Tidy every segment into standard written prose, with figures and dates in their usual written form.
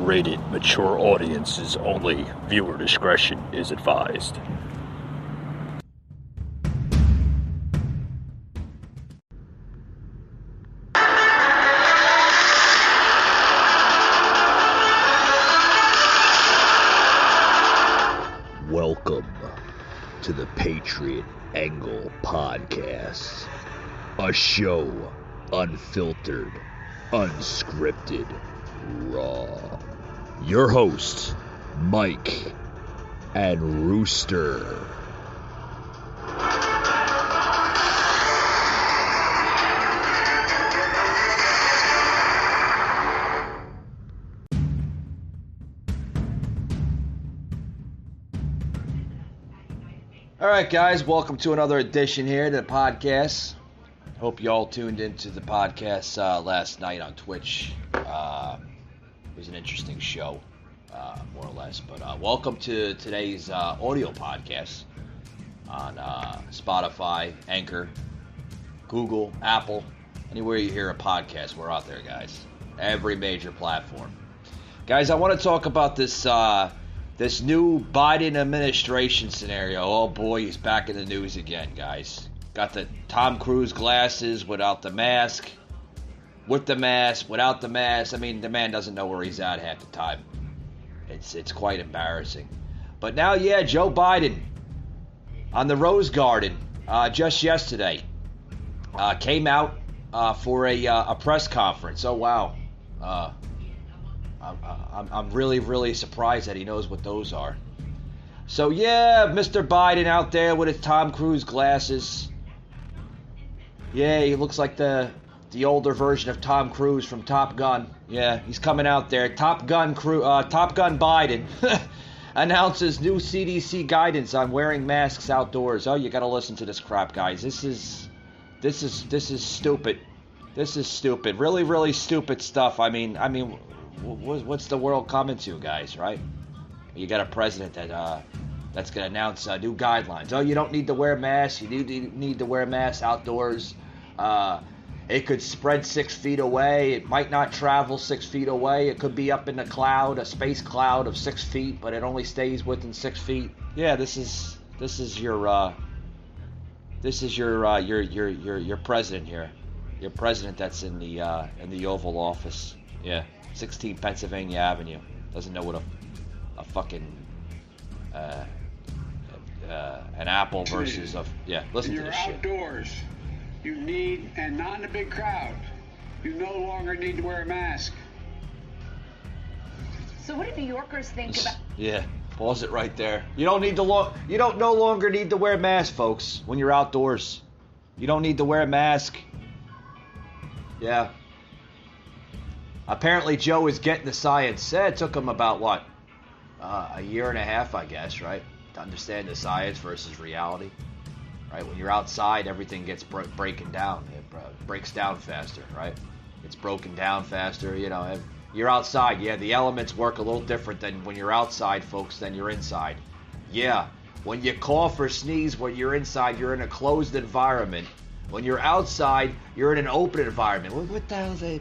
rated mature audiences only. Viewer discretion is advised. Welcome to the Patriot Angle Podcast, a show unfiltered, unscripted, raw. Your hosts, Mike and Rooster. All right, guys, welcome to another edition here to the podcast. Hope you all tuned into the podcast last night on Twitch. It was an interesting show, more or less. But welcome to today's audio podcast on Spotify, Anchor, Google, Apple, anywhere you hear a podcast, we're out there, guys. Every major platform. Guys, I want to talk about this new Biden administration scenario. Oh boy, he's back in the news again, guys. Got the Tom Cruise glasses without the mask, with the mask, without the mask. I mean, the man doesn't know where he's at half the time. It's quite embarrassing. But now, yeah, Joe Biden on the Rose Garden just yesterday came out for a press conference. Oh wow, I'm really, really surprised that he knows what those are. So yeah, Mr. Biden out there with his Tom Cruise glasses. Yeah, he looks like the older version of Tom Cruise from Top Gun. Yeah, he's coming out there. Top Gun Biden announces new CDC guidance on wearing masks outdoors. Oh, you got to listen to this crap, guys. This is stupid. This is stupid. Really, really stupid stuff. I mean, what's the world coming to, guys? Right? You got a president that's going to announce new guidelines. Oh, you don't need to wear masks. You need to wear masks outdoors. It could spread 6 feet away. It might not travel 6 feet away. It could be up in the cloud, a space cloud of 6 feet, but it only stays within 6 feet. Yeah, this is your president here. Your president that's in the Oval Office. Yeah, 16 Pennsylvania Avenue. Doesn't know what a fucking an apple versus a listen to this shit. You're outdoors. You need, and not in a big crowd, you no longer need to wear a mask. So what do New Yorkers think about? Yeah, pause it right there. You don't no longer need to wear a mask, folks, when you're outdoors. You don't need to wear a mask. Yeah. Apparently Joe is getting the science. It took him about what? A year and a half, I guess, right? To understand the science versus reality. Right? When you're outside, everything gets breaking down. It breaks down faster, right? It's broken down faster. You know, you're outside. Yeah, the elements work a little different than when you're outside, folks, than you're inside. Yeah, when you cough or sneeze when you're inside, you're in a closed environment. When you're outside, you're in an open environment. What the hell is that?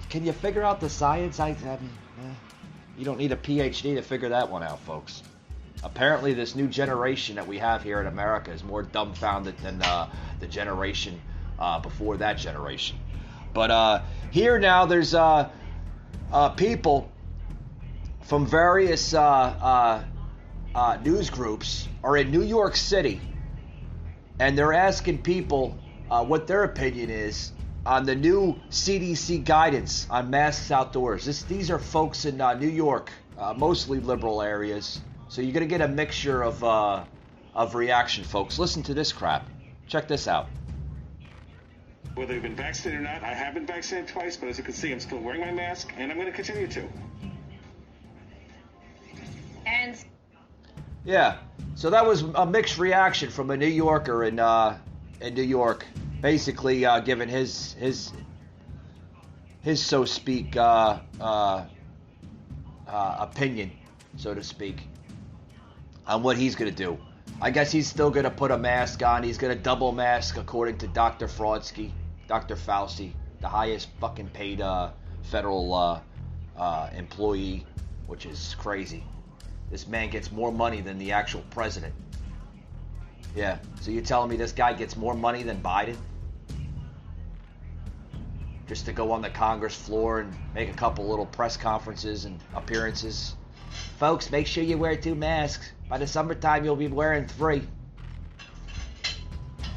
Can you figure out the science? I mean, you don't need a PhD to figure that one out, folks. Apparently, this new generation that we have here in America is more dumbfounded than the generation before that generation. But here now, there's people from various news groups are in New York City, and they're asking people what their opinion is on the new CDC guidance on masks outdoors. These are folks in New York, mostly liberal areas. So you're going to get a mixture of reaction, folks. Listen to this crap. Check this out. Whether you've been vaccinated or not, I have been vaccinated twice, but as you can see, I'm still wearing my mask, and I'm going to continue to. And yeah, so that was a mixed reaction from a New Yorker in New York, basically giving his so speak opinion, so to speak, on what he's going to do. I guess he's still going to put a mask on. He's going to double mask according to Dr. Fauci, the highest fucking paid federal employee which is crazy. This man gets more money than the actual president. Yeah, so you're telling me this guy gets more money than Biden? Just to go on the Congress floor and make a couple little press conferences and appearances. Folks, make sure you wear 2 masks. By the summertime, you'll be wearing 3.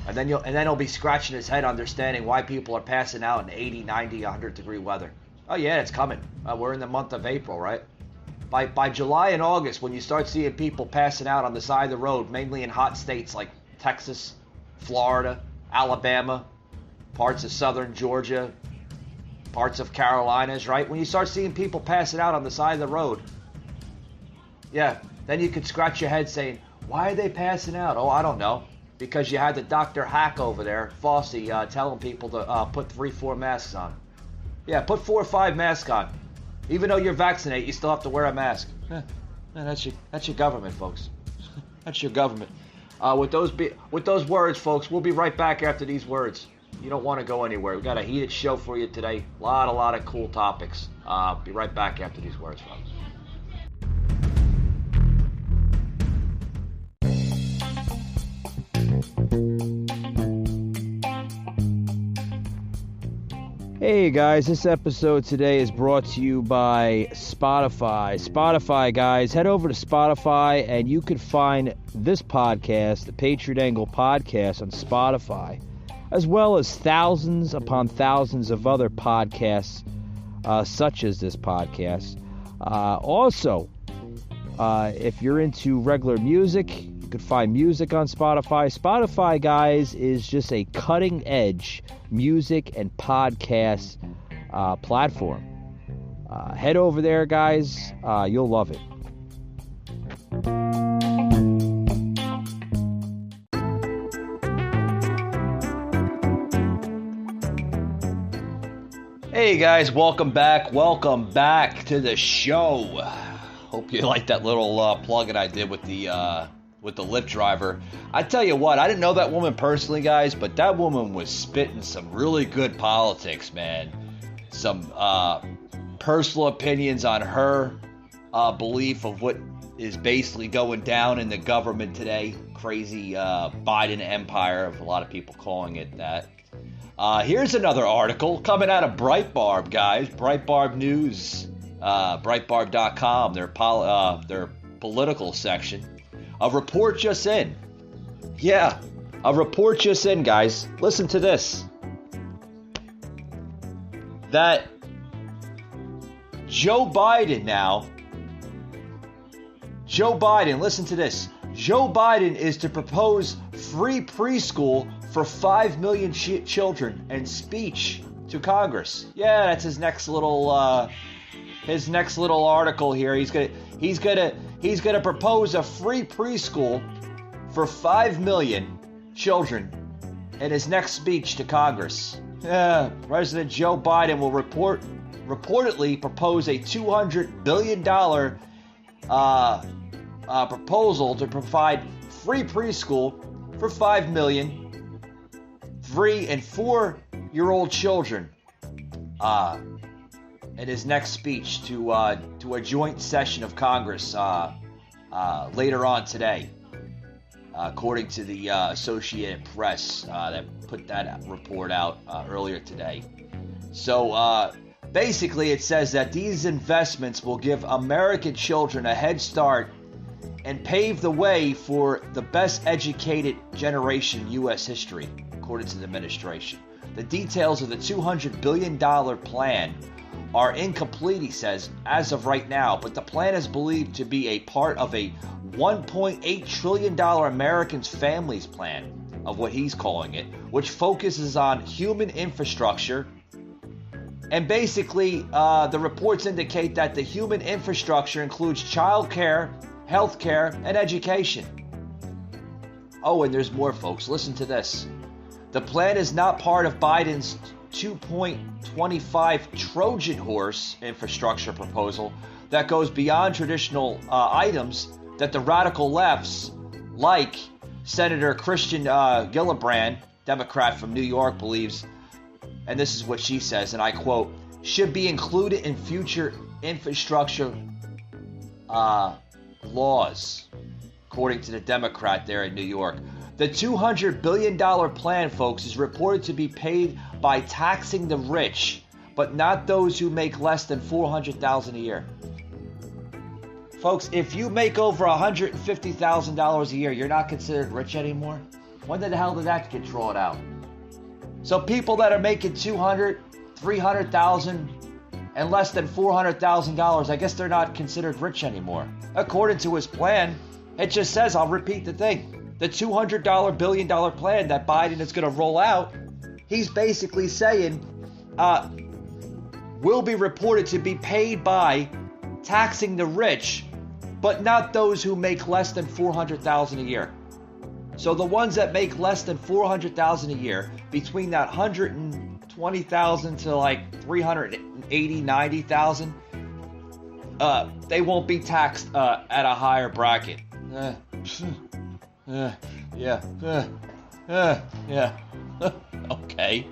And then he'll be scratching his head understanding why people are passing out in 80, 90, 100 degree weather. Oh yeah, it's coming. We're in the month of April, right? By July and August, when you start seeing people passing out on the side of the road, mainly in hot states like Texas, Florida, Alabama, parts of southern Georgia, parts of Carolinas, right? When you start seeing people passing out on the side of the road, yeah, then you could scratch your head saying, why are they passing out? Oh, I don't know. Because you had the Dr. Hack over there, Fauci, telling people to put 3-4 masks on. Yeah, put 4 or 5 masks on. Even though you're vaccinated, you still have to wear a mask. That's your government, folks. That's your government. With those words, folks, we'll be right back after these words. You don't want to go anywhere. We got a heated show for you today. A lot of cool topics. Be right back after these words, folks. Hey guys, this episode today is brought to you by Spotify. Spotify, guys, head over to Spotify and you can find this podcast, the Patriot Angle Podcast, on Spotify, as well as thousands upon thousands of other podcasts such as this podcast. Also, if you're into regular music, you can find music on Spotify. Spotify, guys, is just a cutting-edge music and podcast platform. Head over there, guys. You'll love it. Hey, guys. Welcome back. Welcome back to the show. Hope you like that little plug that I did with the Lyft driver. I tell you what, I didn't know that woman personally, guys, but that woman was spitting some really good politics, man. Some personal opinions on her belief of what is basically going down in the government today. Crazy Biden empire, of a lot of people calling it that. Here's another article coming out of Breitbart, guys. Breitbart News, Breitbart.com, their political section. A report just in. Yeah, a report just in, guys. Listen to this. That Joe Biden, listen to this. Joe Biden is to propose free preschool for 5 million children and speech to Congress. Yeah, that's his next little article here. He's gonna propose a free preschool for 5 million children in his next speech to Congress. Yeah, President Joe Biden will reportedly propose a $200 billion proposal to provide free preschool for 5 million 3- and 4-year-old children in his next speech to a joint session of Congress later on today, according to the Associated Press that put that report out earlier today. So basically it says that these investments will give American children a head start and pave the way for the best educated generation in U.S. history, according to the administration. The details of the $200 billion plan are incomplete, he says, as of right now, but the plan is believed to be a part of a $1.8 trillion Americans Families Plan, of what he's calling it, which focuses on human infrastructure. And basically, the reports indicate that the human infrastructure includes childcare, healthcare, and education. Oh, and there's more, folks. Listen to this. The plan is not part of Biden's $2.25 Trojan horse infrastructure proposal that goes beyond traditional items that the radical lefts, like Senator Christian Gillibrand, Democrat from New York, believes, and this is what she says, and I quote, should be included in future infrastructure laws, according to the Democrat there in New York. The $200 billion plan, folks, is reported to be paid by taxing the rich, but not those who make less than $400,000 a year. Folks, if you make over $150,000 a year, you're not considered rich anymore? When the hell did that get drawn out? So people that are making $200,000, $300,000, and less than $400,000, I guess they're not considered rich anymore. According to his plan, it just says, I'll repeat the thing, the $200 billion plan that Biden is going to roll out, he's basically saying will be reported to be paid by taxing the rich, but not those who make less than $400,000 a year. So the ones that make less than $400,000 a year, between that $120,000 to like $380,000, $90,000, they won't be taxed at a higher bracket. Yeah. Okay.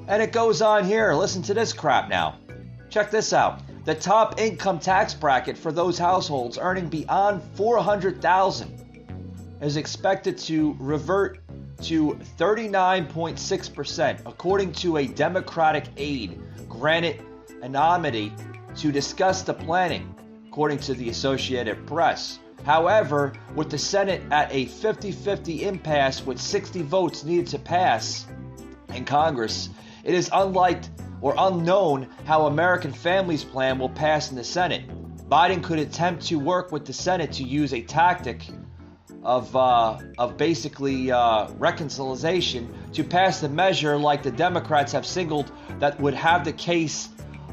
And it goes on here. Listen to this crap now. Check this out. The top income tax bracket for those households earning beyond $400,000 is expected to revert to 39.6%, according to a Democratic aide granted anonymity to discuss the planning, according to the Associated Press. However, with the Senate at a 50-50 impasse with 60 votes needed to pass in Congress, it is unknown how American Families Plan will pass in the Senate. Biden could attempt to work with the Senate to use a tactic of basically reconciliation to pass the measure like the Democrats have signaled that would have the case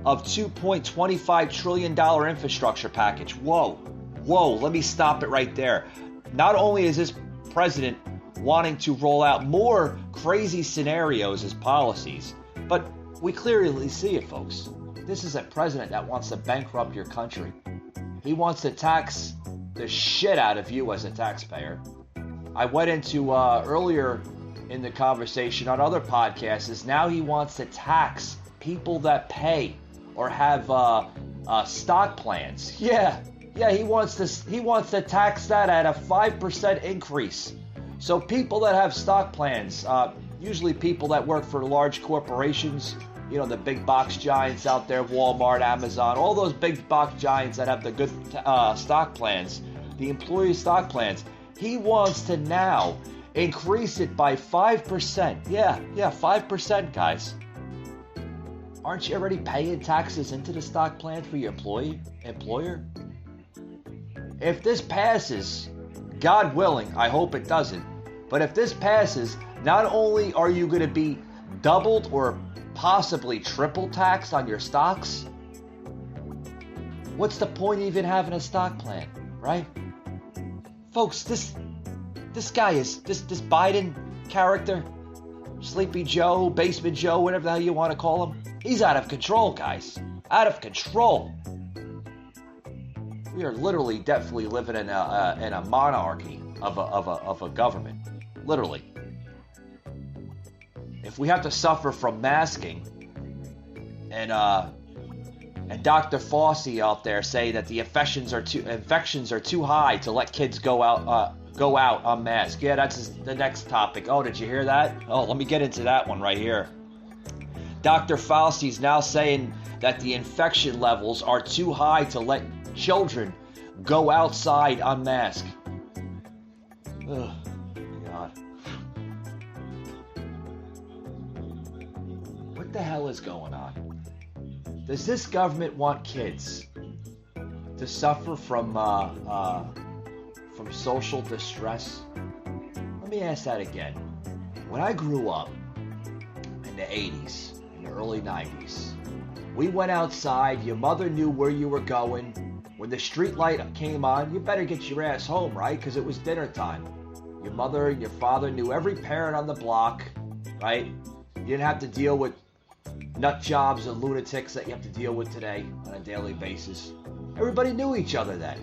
of $2.25 trillion infrastructure package. Whoa, let me stop it right there. Not only is this president wanting to roll out more crazy scenarios as policies, but we clearly see it, folks. This is a president that wants to bankrupt your country. He wants to tax the shit out of you as a taxpayer. I went into earlier in the conversation on other podcasts is now he wants to tax people that pay or have stock plans. Yeah, he wants to tax that at a 5% increase. So people that have stock plans, usually people that work for large corporations, you know, the big box giants out there, Walmart, Amazon, all those big box giants that have the good stock plans, the employee stock plans, he wants to now increase it by 5%. Yeah, 5%, guys. Aren't you already paying taxes into the stock plan for your employer? If this passes, God willing, I hope it doesn't, but if this passes, not only are you going to be doubled or possibly triple taxed on your stocks, what's the point of even having a stock plan, right? Folks, this guy is, this Biden character, Sleepy Joe, Basement Joe, whatever the hell you want to call him, he's out of control, guys. Out of control. We are literally, definitely living in a monarchy of a government. Literally. If we have to suffer from masking, and Dr. Fauci out there say that the infections are too high to let kids go out unmasked. Yeah, that's the next topic. Oh, did you hear that? Oh, let me get into that one right here. Dr. Fauci's now saying that the infection levels are too high to let children go outside unmasked. Ugh, God. What the hell is going on? Does this government want kids to suffer from social distress? Let me ask that again. When I grew up in the 80s, in the early 90s, we went outside, your mother knew where you were going. When the street light came on, you better get your ass home, right? Because it was dinner time. Your mother and your father knew every parent on the block, right? You didn't have to deal with nut jobs and lunatics that you have to deal with today on a daily basis. Everybody knew each other then.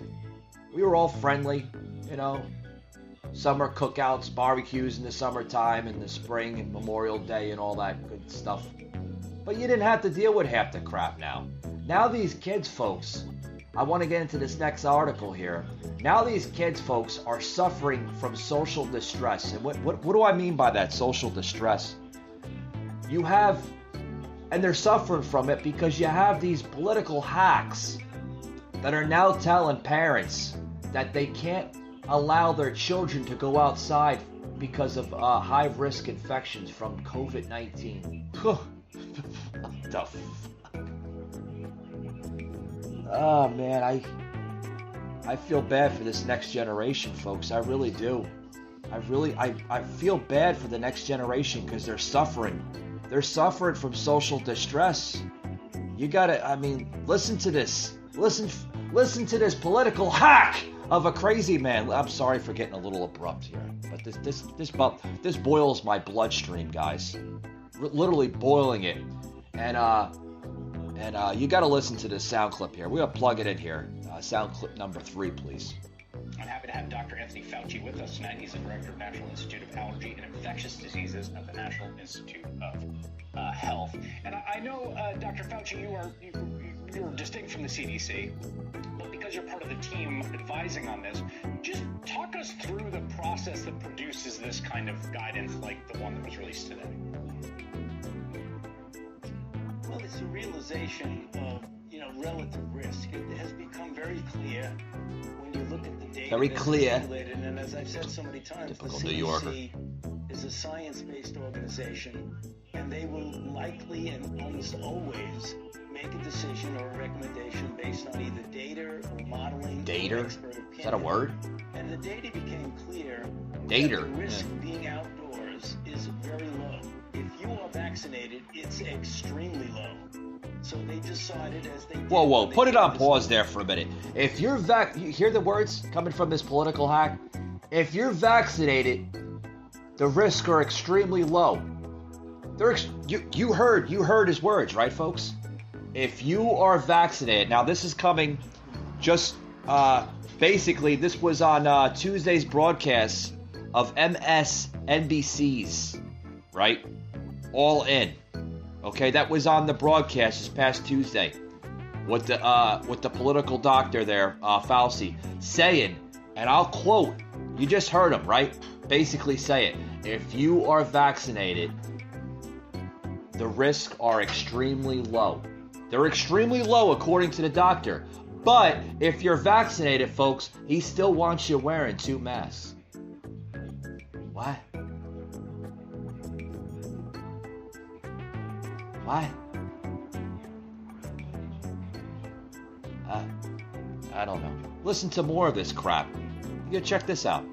We were all friendly, you know. Summer cookouts, barbecues in the summertime, in the spring, and Memorial Day and all that good stuff. But you didn't have to deal with half the crap now. Now these kids, folks, I want to get into this next article here. Now these kids, folks, are suffering from social distress. And what do I mean by that, social distress? You have, and they're suffering from it because you have these political hacks that are now telling parents that they can't allow their children to go outside because of high-risk infections from COVID-19. What the fuck? Oh, man, I feel bad for this next generation, folks. I really do. I feel bad for the next generation because they're suffering. They're suffering from social distress. You gotta, I mean, listen to this. Listen to this political hack of a crazy man. I'm sorry for getting a little abrupt here, but this boils my bloodstream, guys. Literally boiling it. And you got to listen to this sound clip here. We're going to plug it in here. Sound clip number 3, please. I'm happy to have Dr. Anthony Fauci with us tonight. He's the director of National Institute of Allergy and Infectious Diseases at the National Institute of Health. And I know, Dr. Fauci, you're distinct from the CDC, but because you're part of the team advising on this, just talk us through the process that produces this kind of guidance like the one that was released today. Well, it's a realization of, relative risk. It has become very clear when you look at the data. Very clear. And as I've said so many times, Typical the New Yorker. CDC is a science-based organization, and they will likely and almost always make a decision or a recommendation based on either data or modeling. Data? Or expert opinion. Is that a word? And the data became clear. Data. That the risk of being outdoors is very low. If you are vaccinated, it's extremely low. So they decided as they did. Whoa, put it on pause there for a minute. If you're you hear the words coming from this political hack? If you're vaccinated, the risks are extremely low. You heard his words, right, folks? If you are vaccinated, now this is coming just basically this was on Tuesday's broadcast of MSNBC's, right? All In. Okay, that was on the broadcast this past Tuesday with the political doctor there, Fauci, saying, and I'll quote, you just heard him, right? Basically say it. If you are vaccinated, the risks are extremely low. They're extremely low according to the doctor. But if you're vaccinated, folks, he still wants you wearing 2 masks. What? What? I don't know. Listen to more of this crap. You check this out.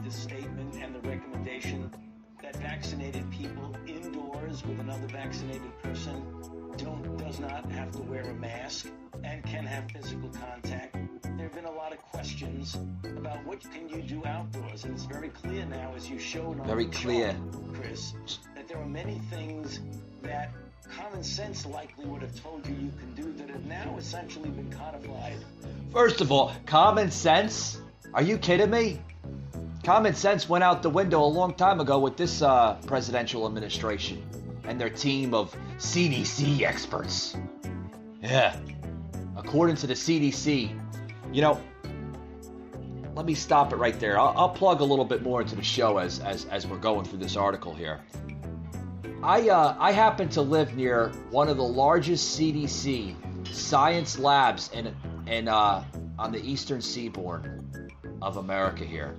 The statement and the recommendation that vaccinated people indoors with another vaccinated person does not have to wear a mask and can have physical contact. There have been a lot of questions about what can you do outdoors, and it's very clear now, as you showed on Very the clear. chart, Chris, that there are many things that common sense likely would have told you you can do that have now essentially been codified. First of all, common sense? Are you kidding me? Common sense went out the window a long time ago with this presidential administration and their team of CDC experts. Yeah. According to the CDC, let me stop it right there. I'll plug a little bit more into the show as we're going through this article here. I happen to live near one of the largest CDC science labs on the eastern seaboard of America here,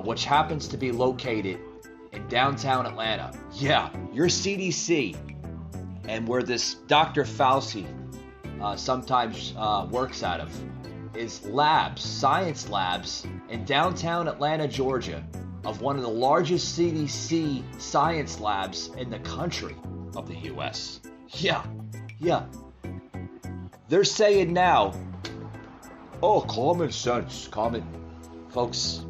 which happens to be located in downtown Atlanta. Yeah, your CDC, and where this Dr. Fauci sometimes works out of, is science labs in downtown Atlanta, Georgia, of one of the largest CDC science labs in the country of the U.S. Yeah. They're saying now, common sense. Folks,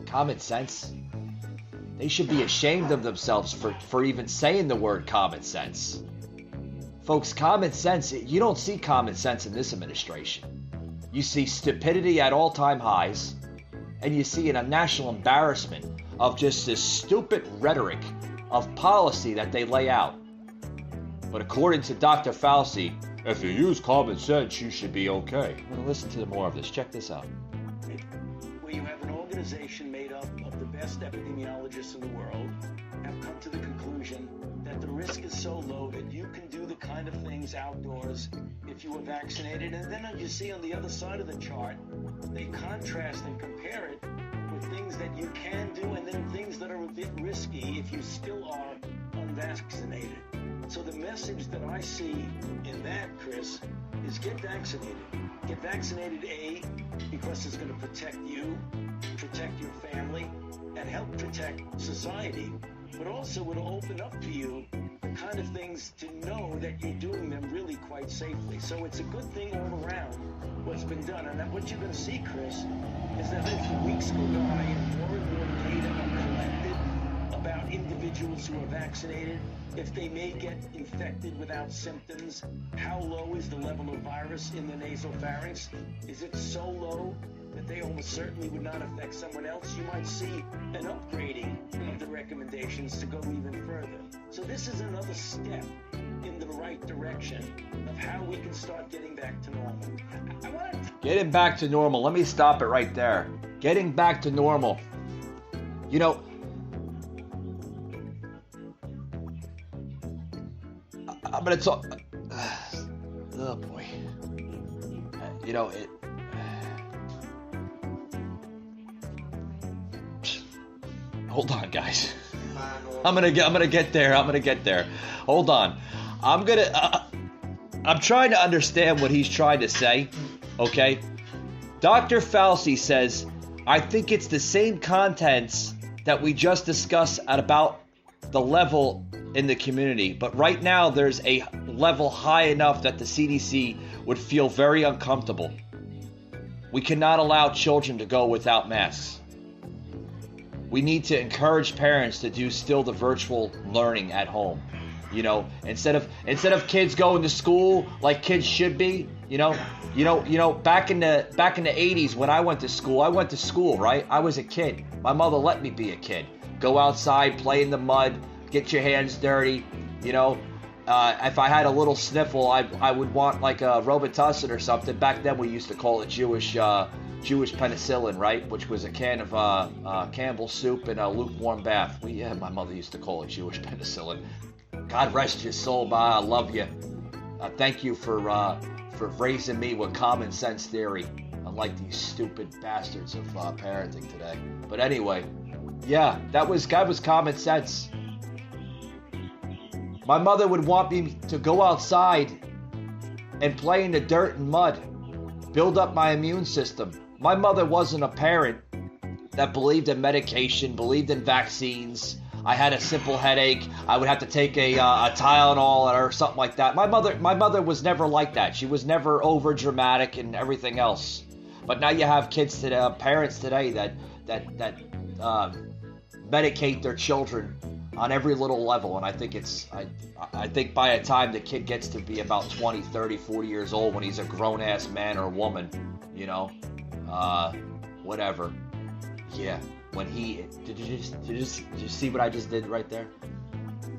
common sense? They should be ashamed of themselves for even saying the word common sense. Folks, common sense, you don't see common sense in this administration. You see stupidity at all-time highs, and you see a national embarrassment of just this stupid rhetoric of policy that they lay out. But according to Dr. Fauci, if you use common sense, you should be okay. I'm going to listen to more of this. Check this out. Where you have an organization made up of the best epidemiologists in the world have come to the conclusion that the risk is so low that you can do the kind of things outdoors if you were vaccinated. And then as you see on the other side of the chart, they contrast and compare it with things that you can do and then things that are a bit risky if you still are unvaccinated. So the message that I see in that, Chris, is get vaccinated. Get vaccinated, A, because it's going to protect you, protect your family, and help protect society. But also it'll open up to you the kind of things to know that you're doing them really quite safely. So it's a good thing all around what's been done. And what you're going to see, Chris, is that as the weeks go by and more data are collected about individuals who are vaccinated, if they may get infected without symptoms, how low is the level of virus in the nasopharynx? Is it so low that they almost certainly would not affect someone else? You might see an upgrading of the recommendations to go even further. So this is another step in the right direction of how we can start getting back to normal. Getting back to normal. Let me stop it right there. Getting back to normal. You know, I'm going to talk. Oh, boy. You know, it. Hold on, guys. I'm gonna get there. Hold on. I'm trying to understand what he's trying to say. Okay. Dr. Fauci says, I think it's the same contents that we just discussed at about the level in the community. But right now, there's a level high enough that the CDC would feel very uncomfortable. We cannot allow children to go without masks. We need to encourage parents to do still the virtual learning at home. You know, instead of kids going to school like kids should be, you know, back in the 80s when I went to school, right? I was a kid. My mother let me be a kid. Go outside, play in the mud, get your hands dirty, you know. If I had a little sniffle, I would want like a Robitussin or something. Back then we used to call it Jewish penicillin, right? Which was a can of Campbell's soup and a lukewarm bath. My mother used to call it Jewish penicillin. God rest your soul, Ma. I love you. Thank you for raising me with common sense theory, unlike these stupid bastards of parenting today. But anyway, yeah, that was common sense. My mother would want me to go outside and play in the dirt and mud, build up my immune system. My mother wasn't a parent that believed in medication, believed in vaccines. I had a simple headache, I would have to take a Tylenol or something like that. My mother was never like that. She was never over dramatic and everything else. But now you have kids today, parents today that medicate their children on every little level, and I think by the time the kid gets to be about 20, 30, 40 years old, when he's a grown-ass man or woman, you know, whatever. Yeah, when he... Did you see what I just did right there?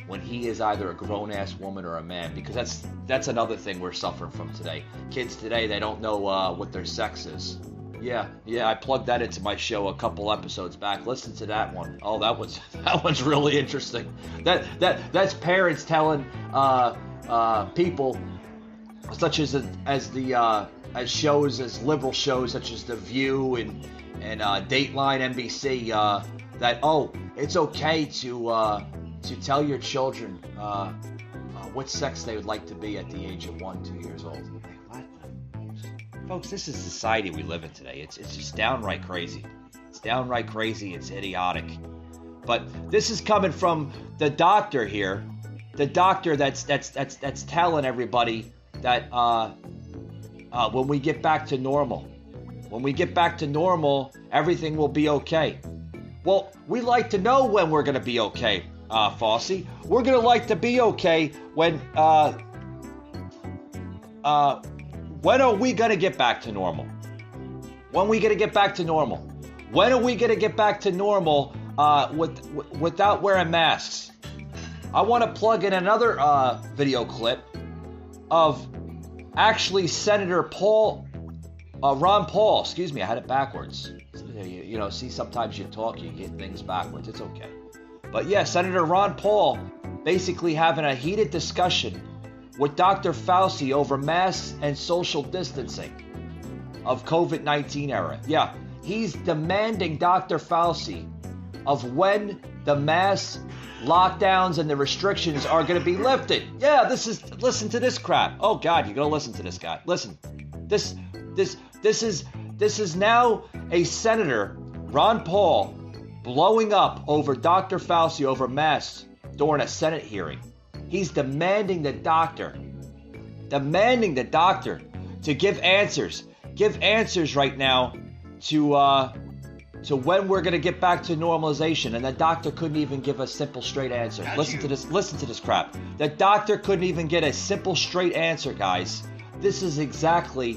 When he is either a grown-ass woman or a man, because that's another thing we're suffering from today. Kids today, they don't know what their sex is. Yeah, I plugged that into my show a couple episodes back. Listen to that one. Oh, that one's really interesting. That's parents telling people such as shows as liberal shows such as The View and Dateline NBC that it's okay to tell your children what sex they would like to be at the age of 1-2 years old. What? Folks, this is the society we live in today. It's just downright crazy. It's downright crazy. It's idiotic. But this is coming from the doctor here, the doctor that's telling everybody that when we get back to normal, everything will be okay. Well, we like to know when we're going to be okay, Fauci. We're going to like to be okay when are we going to get back to normal? When are we going to get back to normal? When are we going to get back to normal without wearing masks? I want to plug in another video clip of actually Senator Ron Paul, excuse me, I had it backwards. You know, see, sometimes you talk, you get things backwards. It's okay. But yeah, Senator Ron Paul basically having a heated discussion with Dr. Fauci over masks and social distancing of COVID-19 era. Yeah, he's demanding Dr. Fauci of when the mass lockdowns and the restrictions are going to be lifted. Yeah, listen to this crap. Oh God, you're going to listen to this guy. Listen, this is now a Senator, Ron Paul, blowing up over Dr. Fauci over masks during a Senate hearing. He's demanding the doctor to give answers right now to when we're going to get back to normalization, and the doctor couldn't even give a simple straight answer. Listen to this crap. The doctor couldn't even get a simple straight answer, guys. This is exactly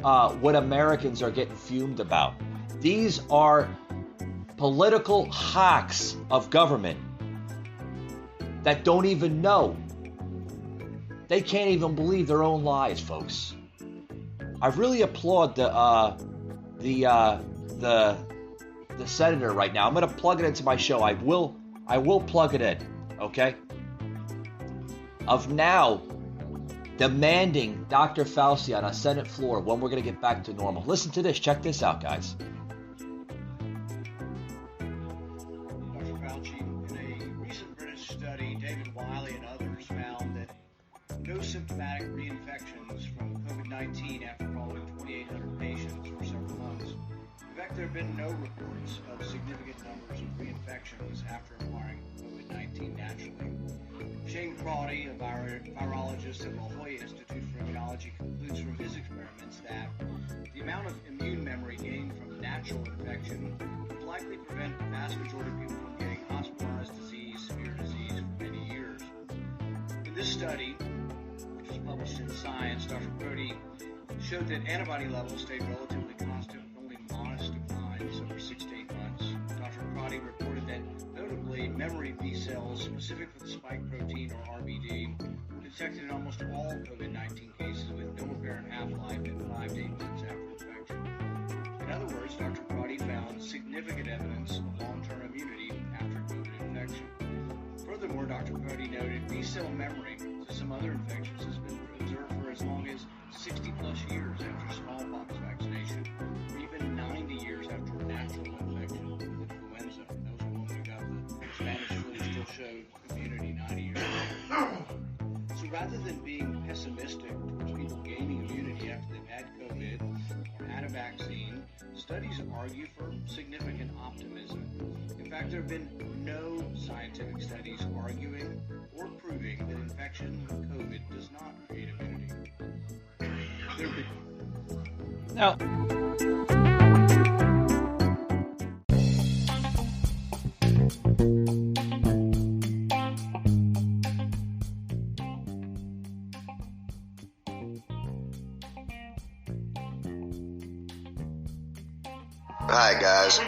what Americans are getting fumed about. These are political hacks of government that don't even know. They can't even believe their own lies, folks. I really applaud the senator right now. I'm going to plug it into my show. I will plug it in, okay? Of now demanding Dr. Fauci on a Senate floor when we're going to get back to normal. Listen to this. Check this out, guys. Dr. Fauci, in a recent British study, David Wiley and others found that no symptomatic reinfections from COVID-19 after following 2,800 patients for several months. In fact, there have been no reports of significant numbers of reinfections after acquiring COVID-19 naturally. Shane Crotty, a virologist at La Jolla Institute for Immunology, concludes from his experiments that the amount of immune memory gained from natural infection would likely prevent the vast majority of people from getting hospitalized disease, severe disease, for many years. In this study, which was published in Science, Dr. Crotty showed that antibody levels stayed relatively constant with only modest declines over 6 to 8 months. Dr. Crotty reported that notably memory B cells specific for the spike protein or RBD were detected in almost all COVID-19 cases with no apparent half-life at 5 to 8 months after infection. In other words, Dr. Crotty found significant evidence of long-term immunity after COVID infection. Furthermore, Dr. Crotty noted B cell memory to some other infections has been observed for as long as 60 plus years after smallpox vaccination, or even 90 years after a natural infection with influenza. That was a woman who got the Spanish flu still showed immunity 90 years later. So rather than being pessimistic towards people gaining immunity after they've had COVID or had a vaccine, studies argue for significant optimism. In fact, there have been no scientific studies arguing or proving that infection with COVID does not create immunity. Now, Hi guys,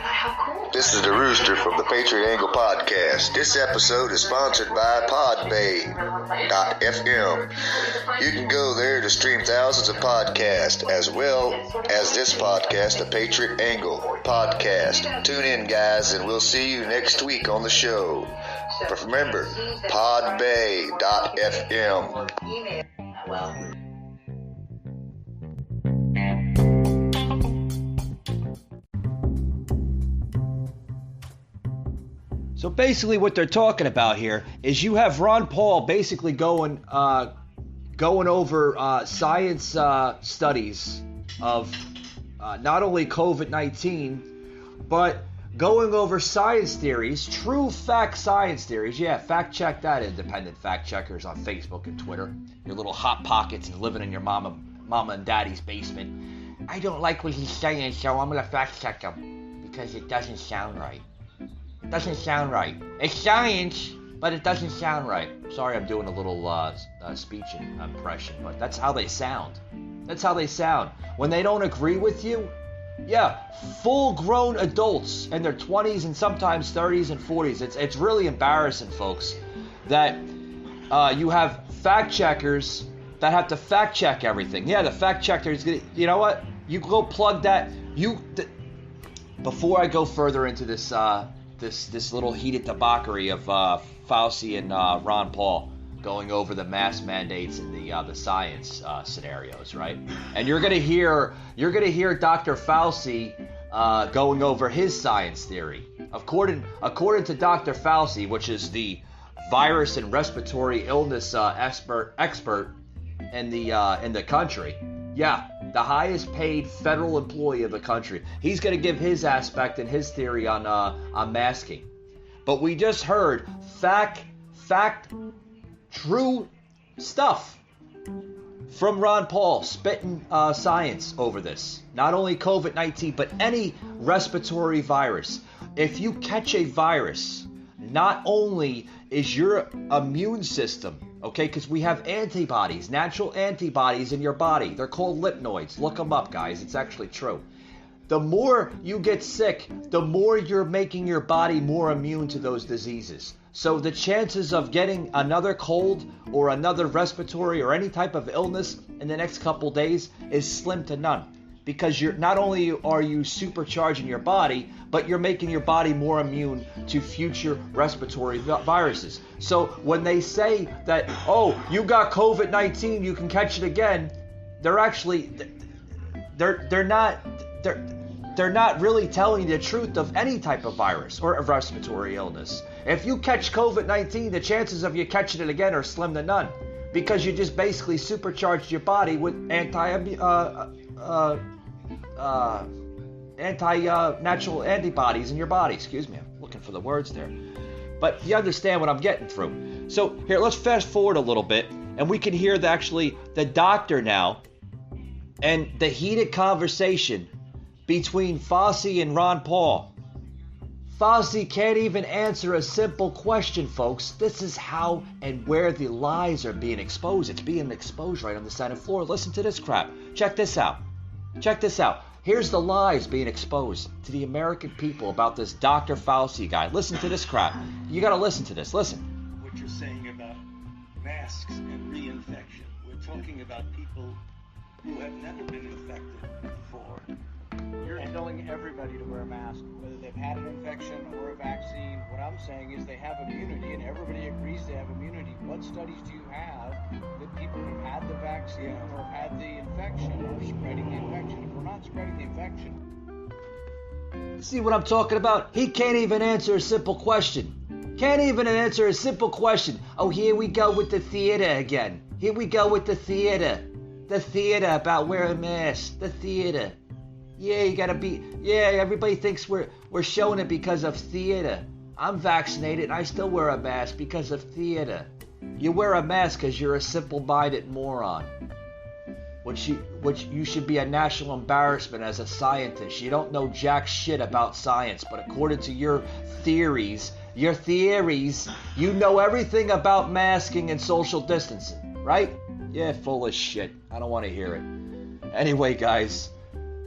this is the Rooster from the Patriot Angle Podcast. This episode is sponsored by Podbay.fm. You can go there to stream thousands of podcasts, as well as this podcast, the Patriot Angle Podcast. Tune in, guys, and we'll see you next week on the show. But remember, Podbay.fm. So basically what they're talking about here is you have Ron Paul basically going over science studies of not only COVID-19, but going over science theories, true fact science theories. Yeah, fact check that, independent fact checkers on Facebook and Twitter. Your little hot pockets and living in your mama and daddy's basement. I don't like what he's saying, so I'm going to fact check him because it doesn't sound right. Doesn't sound right. It's science, but it doesn't sound right. Sorry, I'm doing a little speech impression, but that's how they sound. That's how they sound. When they don't agree with you, yeah, full-grown adults in their 20s and sometimes 30s and 40s. It's really embarrassing, folks. that you have fact checkers that have to fact check everything. Yeah, the fact checker is gonna. You know what? You go plug that. Before I go further into this this little heated debauchery of Fauci and Ron Paul going over the mask mandates and the science scenarios, right? And you're gonna hear Dr. Fauci going over his science theory. According to Dr. Fauci, which is the virus and respiratory illness expert in the country. Yeah, the highest paid federal employee of the country. He's going to give his aspect and his theory on masking. But we just heard true stuff from Ron Paul spitting science over this. Not only COVID-19, but any respiratory virus. If you catch a virus, not only is your immune system, okay, because we have antibodies, natural antibodies in your body. They're called lipnoids. Look them up, guys. It's actually true. The more you get sick, the more you're making your body more immune to those diseases. So the chances of getting another cold or another respiratory or any type of illness in the next couple days is slim to none. Because you're not only are you supercharging your body, but you're making your body more immune to future respiratory viruses. So when they say that, oh, you got COVID-19, you can catch it again, they're actually they're not really telling you the truth of any type of virus or a respiratory illness. If you catch COVID-19, the chances of you catching it again are slim to none, because you just basically supercharged your body with anti-natural antibodies in your body. Excuse me, I'm looking for the words there. But you understand what I'm getting through. So here, let's fast forward a little bit, and we can hear the doctor now, and the heated conversation between Fauci and Ron Paul. Fauci can't even answer a simple question, folks. This is how and where the lies are being exposed. It's being exposed right on the Senate floor. Listen to this crap. Check this out. Here's the lies being exposed to the American people about this Dr. Fauci guy. Listen to this crap. You got to listen to this. Listen. What you're saying about masks and reinfection. We're talking about people who have never been infected before. You're telling everybody to wear a mask, whether they've had an infection or a vaccine. What I'm saying is they have immunity, and everybody agrees they have immunity. What studies do you have that people who've had the vaccine or have had the infection are spreading the infection? If we're not spreading the infection... See what I'm talking about? He can't even answer a simple question. Oh, here we go with the theater again. Here we go with the theater. The theater about wearing masks. The theater. Yeah, you gotta be... Yeah, everybody thinks we're showing it because of theater. I'm vaccinated and I still wear a mask because of theater. You wear a mask because you're a simple-minded moron. Which you should be a national embarrassment as a scientist. You don't know jack shit about science, but according to your theories, you know everything about masking and social distancing, right? Yeah, full of shit. I don't want to hear it. Anyway, guys,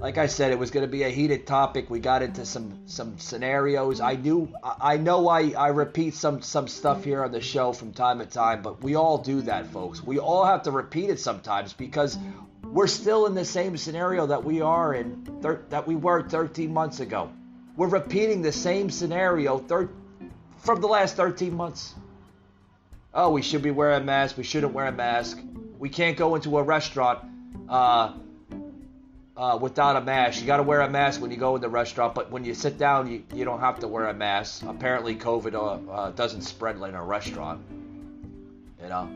like I said, it was going to be a heated topic. We got into some scenarios. I know I repeat some stuff here on the show from time to time, but we all do that, folks. We all have to repeat it sometimes because we're still in the same scenario that we are in, that we were 13 months ago. We're repeating the same scenario from the last 13 months. Oh, we should be wearing a mask. We shouldn't wear a mask. We can't go into a restaurant without a mask. You got to wear a mask when you go in the restaurant, but when you sit down, you don't have to wear a mask. Apparently, COVID doesn't spread in a restaurant. You know,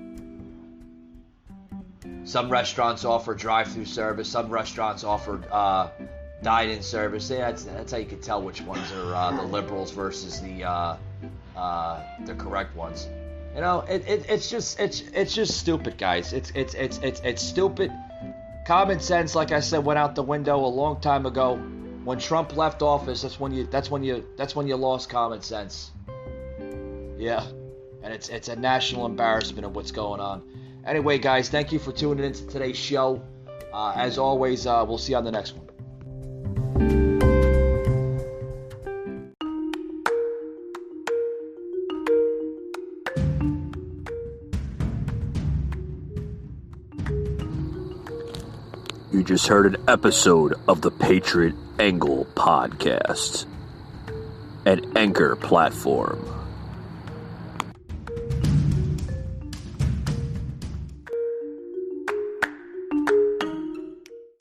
some restaurants offer drive-through service. Some restaurants offer dine-in service. Yeah, that's how you can tell which ones are the liberals versus the correct ones. You know, it's just stupid, guys. It's stupid. Common sense, like I said, went out the window a long time ago. When Trump left office, that's when you lost common sense. Yeah, and it's a national embarrassment of what's going on. Anyway, guys, thank you for tuning into today's show. As always, we'll see you on the next one. You just heard an episode of the Patriot Angle Podcast, an Anchor platform.